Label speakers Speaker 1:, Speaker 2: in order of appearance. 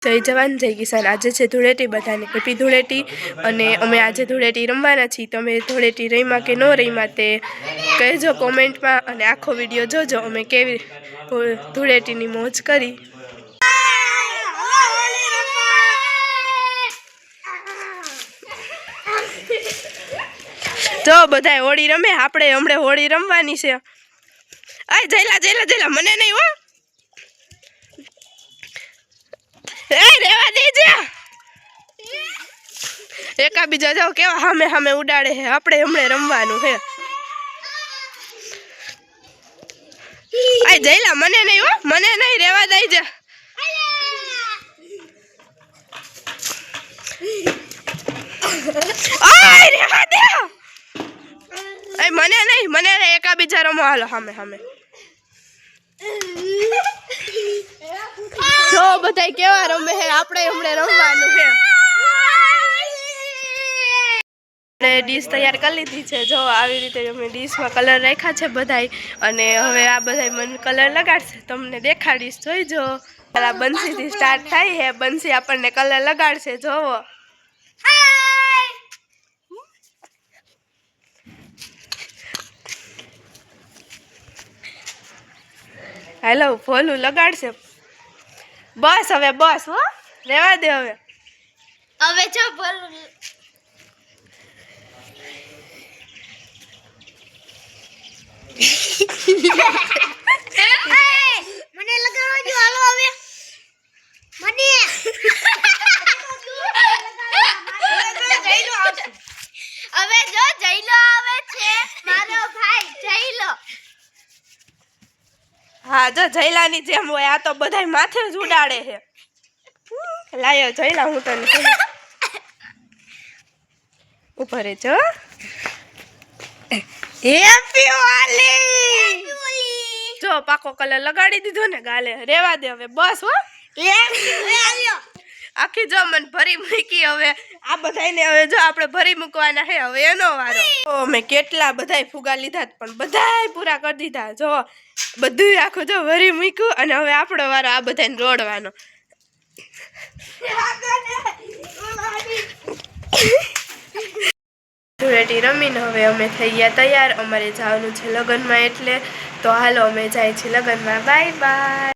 Speaker 1: જય જવાન જય કિસાન। આજે છે ધૂળેટી, બધાને હેપી ધૂળેટી। અને અમે આજે ધૂળેટી રમવાના છીએ। તમે ધૂળેટી રમ્યા કે ન રમ્યા તે કહેજો કોમેન્ટમાં, અને આખો વિડીયો જોજો અમે કેવી ધૂળેટીની મોજ કરી। જો બધાય હોળી રમે, આપણે હમણે હોળી રમવાની છે। આય જયલા જયલા જયલા, મને નહીં હો, રેવા દેજે। એકા બીજા જાવ કેવા સામે સામે ઉડાડે છે, આપણે હમણે રમવાનું છે। આય જયલા મને નહીં હો, મને નહીં, રેવા દેજે। આય રેવા દે, આય મને નહીં, એકા બીજા રમો, હાલો સામે સામે। જો બધાય કેવા રમે છે, આપણે હમણે રમવાનું છે। ડીશ તૈયાર કરી લીધી છે। જો આવી રીતે અમે ડીશમાં કલર રાખ્યા છે બધાય, અને હવે આ બધાય મને કલર લગાડશે, તમને દેખાડીશ, જોઈજો। પેલા બંસીથી સ્ટાર્ટ થાય છે, બંસી આપણને કલર લગાડશે, જોવો। હેલો ભોલું લગાડશે, બસ હવે બસ હો, રેવા દે હવે।
Speaker 2: હવે જો ભોલું મને લગાડવા જો, હાલો હવે મને હવે જો જઈલો આવે છે, મારો ભાઈ જઈલો।
Speaker 1: હા જો જયલાની જેમ હોય, આ તો બધાય માથે જ ઉડાડે છે। લાયો જયલા, હું તને ઉપર જો હેપી હોલી। જો પાકો કલર લગાડી દીધો ને ગાલે, રેવા દે હવે બસ હો। આખી જો મને ભરી મૂકી, હવે આ બધાને હવે જો આપણે ભરી મૂકવાના છે, હવે એનો વારો। અમે કેટલા બધાય ફુગા લીધા, પણ બધાય પૂરા કરી દીધા। જો બધું આખું જો ભરી મૂક્યું, અને હવે આપણો વારો આ બધાને રોડવાનો। ધૂળેટી રમીને હવે અમે થઈ ગયા તૈયાર, અમારે જવાનું છે લગ્નમાં, એટલે તો હાલો અમે જાય છીએ લગ્નમાં। Bye bye.